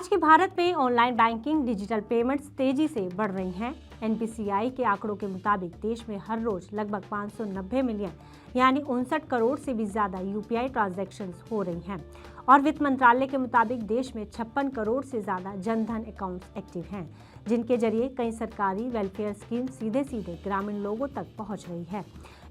आज के भारत में ऑनलाइन बैंकिंग, डिजिटल पेमेंट्स तेजी से बढ़ रही हैं। एनपीसीआई के आंकड़ों के मुताबिक देश में हर रोज लगभग 590 मिलियन यानी 59 करोड़ से भी ज्यादा यूपीआई ट्रांजैक्शंस हो रही हैं और वित्त मंत्रालय के मुताबिक देश में 56 करोड़ से ज्यादा जनधन अकाउंट्स एक्टिव हैं, जिनके जरिए कई सरकारी वेलफेयर स्कीम सीधे सीधे ग्रामीण लोगों तक पहुंच रही है।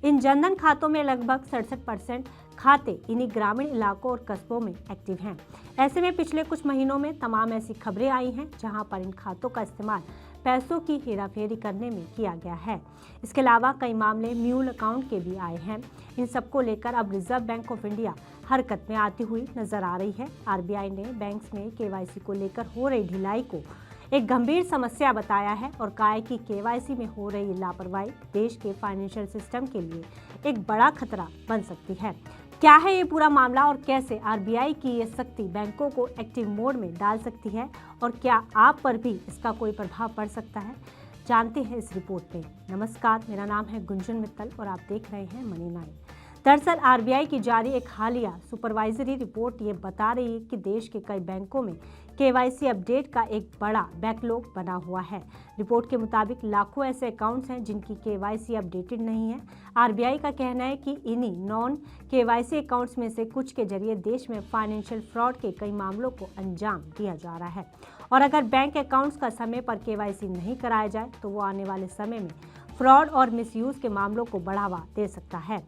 इन जनधन खातों में लगभग 67% खाते इन्हीं ग्रामीण इलाकों और कस्बों में एक्टिव हैं। ऐसे में पिछले कुछ महीनों में तमाम ऐसी खबरें आई हैं जहां पर इन खातों का इस्तेमाल पैसों की हेराफेरी करने में किया गया है। इसके अलावा कई मामले म्यूल अकाउंट के भी आए हैं। इन सबको लेकर अब रिजर्व बैंक ऑफ इंडिया हरकत में आती हुई नजर आ रही है। आरबीआई ने बैंक्स में केवाईसी को लेकर हो रही ढिलाई को एक गंभीर समस्या बताया है और कहा है कि केवाईसी में हो रही लापरवाही देश के फाइनेंशियल सिस्टम के लिए एक बड़ा खतरा बन सकती है। क्या है ये पूरा मामला और कैसे आरबीआई की ये सख्ती बैंकों को एक्टिव मोड में डाल सकती है और क्या आप पर भी इसका कोई प्रभाव पड़ सकता है, जानते हैं इस रिपोर्ट में। नमस्कार, मेरा नाम है गुंजन मित्तल और आप देख रहे हैं मनी 9। दरअसल आरबीआई की जारी एक हालिया सुपरवाइजरी रिपोर्ट ये बता रही है कि देश के कई बैंकों में केवाईसी अपडेट का एक बड़ा बैकलॉग बना हुआ है। रिपोर्ट के मुताबिक लाखों ऐसे अकाउंट्स हैं जिनकी केवाईसी अपडेटेड नहीं है। आरबीआई का कहना है कि इन्हीं नॉन केवाईसी अकाउंट्स में से कुछ के जरिए देश में फाइनेंशियल फ्रॉड के कई मामलों को अंजाम दिया जा रहा है और अगर बैंक अकाउंट्स का समय पर केवाईसी नहीं कराया जाए तो वो आने वाले समय में फ्रॉड और मिसयूज के मामलों को बढ़ावा दे सकता है।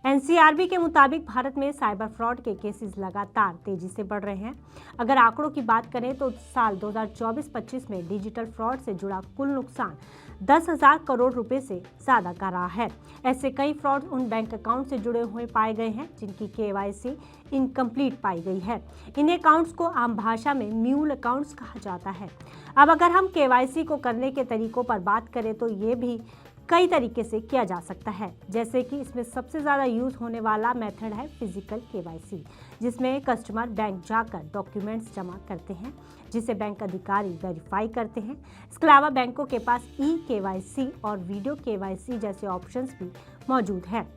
एनसीआरबी के मुताबिक भारत में साइबर फ्रॉड के केसेस लगातार तेजी से बढ़ रहे हैं। अगर आंकड़ों की बात करें तो साल 2024-25 में डिजिटल फ्रॉड से जुड़ा कुल नुकसान 10,000 करोड़ रुपए से ज्यादा का रहा है। ऐसे कई फ्रॉड उन बैंक अकाउंट से जुड़े हुए पाए गए हैं जिनकी केवाईसी इनकम्प्लीट पाई गई है। इन अकाउंट्स को आम भाषा में म्यूल अकाउंट्स कहा जाता है। अब अगर हम केवाईसी को करने के तरीकों पर बात करें तो ये भी कई तरीके से किया जा सकता है, जैसे कि इसमें सबसे ज़्यादा यूज़ होने वाला मेथड है फिजिकल केवाईसी, जिसमें कस्टमर बैंक जाकर डॉक्यूमेंट्स जमा करते हैं जिसे बैंक अधिकारी वेरीफाई करते हैं। इसके अलावा बैंकों के पास ई केवाईसी और वीडियो केवाईसी जैसे ऑप्शंस भी मौजूद हैं,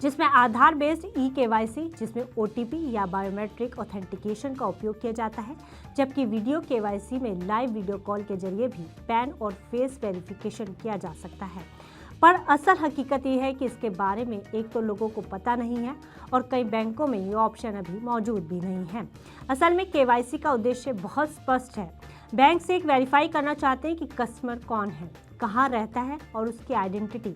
जिसमें आधार बेस्ड ई केवाईसी जिसमें ओटीपी या बायोमेट्रिक ऑथेंटिकेशन का उपयोग किया जाता है, जबकि वीडियो केवाईसी में लाइव वीडियो कॉल के जरिए भी पैन और फेस वेरिफिकेशन किया जा सकता है। पर असल हकीकत ये है कि इसके बारे में एक तो लोगों को पता नहीं है और कई बैंकों में ये ऑप्शन अभी मौजूद भी नहीं है। असल में केवाईसी का उद्देश्य बहुत स्पष्ट है। बैंक से एक वेरीफाई करना चाहते हैं कि कस्टमर कौन है, कहाँ रहता है और उसकी आइडेंटिटी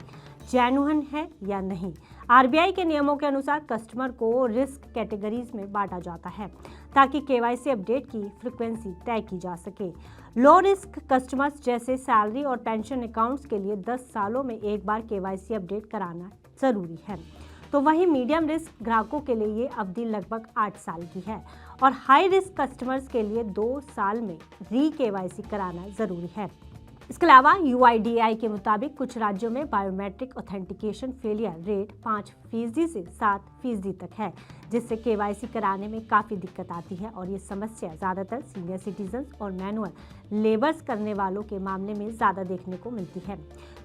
जेन्युइन है या नहीं। आरबीआई के नियमों के अनुसार कस्टमर को रिस्क कैटेगरीज में बांटा जाता है ताकि केवाईसी अपडेट की फ्रीक्वेंसी तय की जा सके। लो रिस्क कस्टमर्स जैसे सैलरी और पेंशन अकाउंट्स के लिए 10 सालों में एक बार केवाईसी अपडेट कराना जरूरी है, तो वहीं मीडियम रिस्क ग्राहकों के लिए ये अवधि लगभग 8 साल की है और हाई रिस्क कस्टमर्स के लिए 2 साल में री केवाईसी कराना जरूरी है। इसके अलावा यूआईडीएआई के मुताबिक कुछ राज्यों में बायोमेट्रिक ऑथेंटिकेशन फेलियर रेट 5% से 7% तक है, जिससे केवाईसी कराने में काफ़ी दिक्कत आती है और ये समस्या ज़्यादातर सीनियर सिटीजन्स और मैनुअल लेबर्स करने वालों के मामले में ज़्यादा देखने को मिलती है।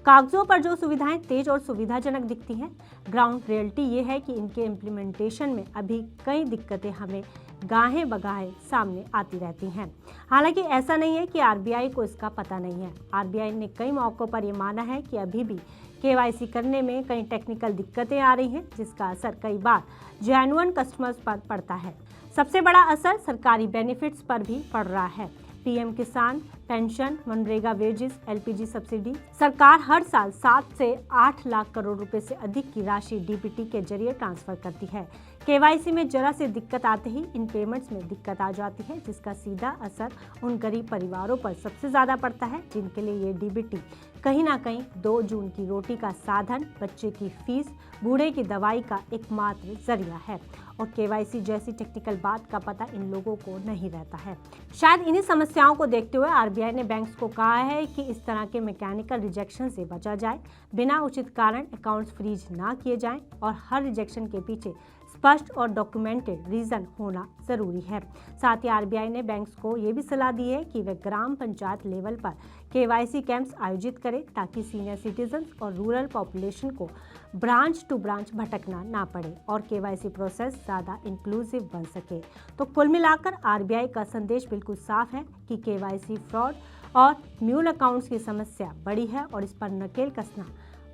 कागजों पर जो सुविधाएं तेज और सुविधाजनक दिखती हैं, ग्राउंड रियलिटी ये है कि इनके इम्प्लीमेंटेशन में अभी कई दिक्कतें हमें गाहे बगाहे सामने आती रहती हैं। हालांकि ऐसा नहीं है कि आरबीआई को इसका पता नहीं है। आरबीआई ने कई मौक़ों पर ये माना है कि अभी भी केवाईसी करने में कई टेक्निकल दिक्कतें आ रही हैं, जिसका असर कई बार जेन्युइन कस्टमर्स पर पड़ता है। सबसे बड़ा असर सरकारी बेनिफिट्स पर भी पड़ रहा है। पीएम किसान pension, MNREGA wages, LPG subsidy. सरकार हर साल 7 से 8 लाख करोड़ रुपए से अधिक की राशि डीबीटी के जरिए ट्रांसफर करती है। केवाईसी में जरा से दिक्कत आते ही इन पेमेंट्स में दिक्कत आ जाती है, जिसका सीधा असर उन गरीब परिवारों पर सबसे ज़्यादा पड़ता है जिनके लिए ये डीबीटी कहीं ना कहीं 2 जून की रोटी का साधन, बच्चे की फीस, बूढ़े की दवाई का एकमात्र जरिया है और केवाईसी जैसी टेक्निकल बात का पता इन लोगों को नहीं रहता है। शायद इन्हीं समस्याओं को देखते हुए आरबीआई ने बैंक्स को कहा है कि इस तरह के मैकेनिकल रिजेक्शन से बचा जाए, बिना उचित कारण अकाउंट्स फ्रीज ना किए जाएं और हर रिजेक्शन के पीछे स्पष्ट और डॉक्यूमेंटेड रीजन होना जरूरी है। साथ ही आरबीआई ने बैंक्स को ये भी सलाह दी है कि वे ग्राम पंचायत लेवल पर केवाईसी कैंप्स आयोजित करें ताकि सीनियर सिटीजन्स और रूरल पॉपुलेशन को ब्रांच टू ब्रांच भटकना ना पड़े और केवाईसी प्रोसेस ज़्यादा इंक्लूसिव बन सके। तो कुल मिलाकर आरबीआई का संदेश बिल्कुल साफ है कि केवाईसी फ्रॉड और म्यूल अकाउंट्स की समस्या बड़ी है और इस पर नकेल कसना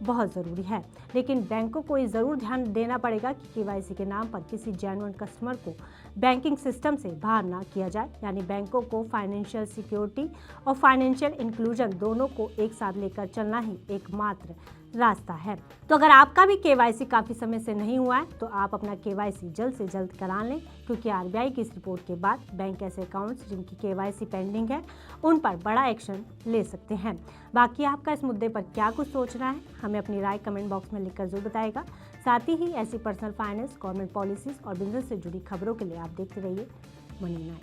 बहुत ज़रूरी है। लेकिन बैंकों को ये ज़रूर ध्यान देना पड़ेगा कि केवाईसी के नाम पर किसी जेन्युइन कस्टमर को बैंकिंग सिस्टम से बाहर ना किया जाए। यानी बैंकों को फाइनेंशियल सिक्योरिटी और फाइनेंशियल इंक्लूजन दोनों को एक साथ लेकर चलना ही एकमात्र रास्ता है। तो अगर आपका भी केवाईसी काफ़ी समय से नहीं हुआ है तो आप अपना केवाईसी जल्द से जल्द करा लें, क्योंकि आरबीआई की इस रिपोर्ट के बाद बैंक ऐसे अकाउंट्स जिनकी केवाईसी पेंडिंग है उन पर बड़ा एक्शन ले सकते हैं। बाकी आपका इस मुद्दे पर क्या कुछ सोचना है, हमें अपनी राय कमेंट बॉक्स में लिखकर जरूर बताएगा। साथ ही ऐसी पर्सनल फाइनेंस, गवर्नमेंट पॉलिसीज और बिजनेस से जुड़ी खबरों के लिए आप देखते रहिए मनी नाइन।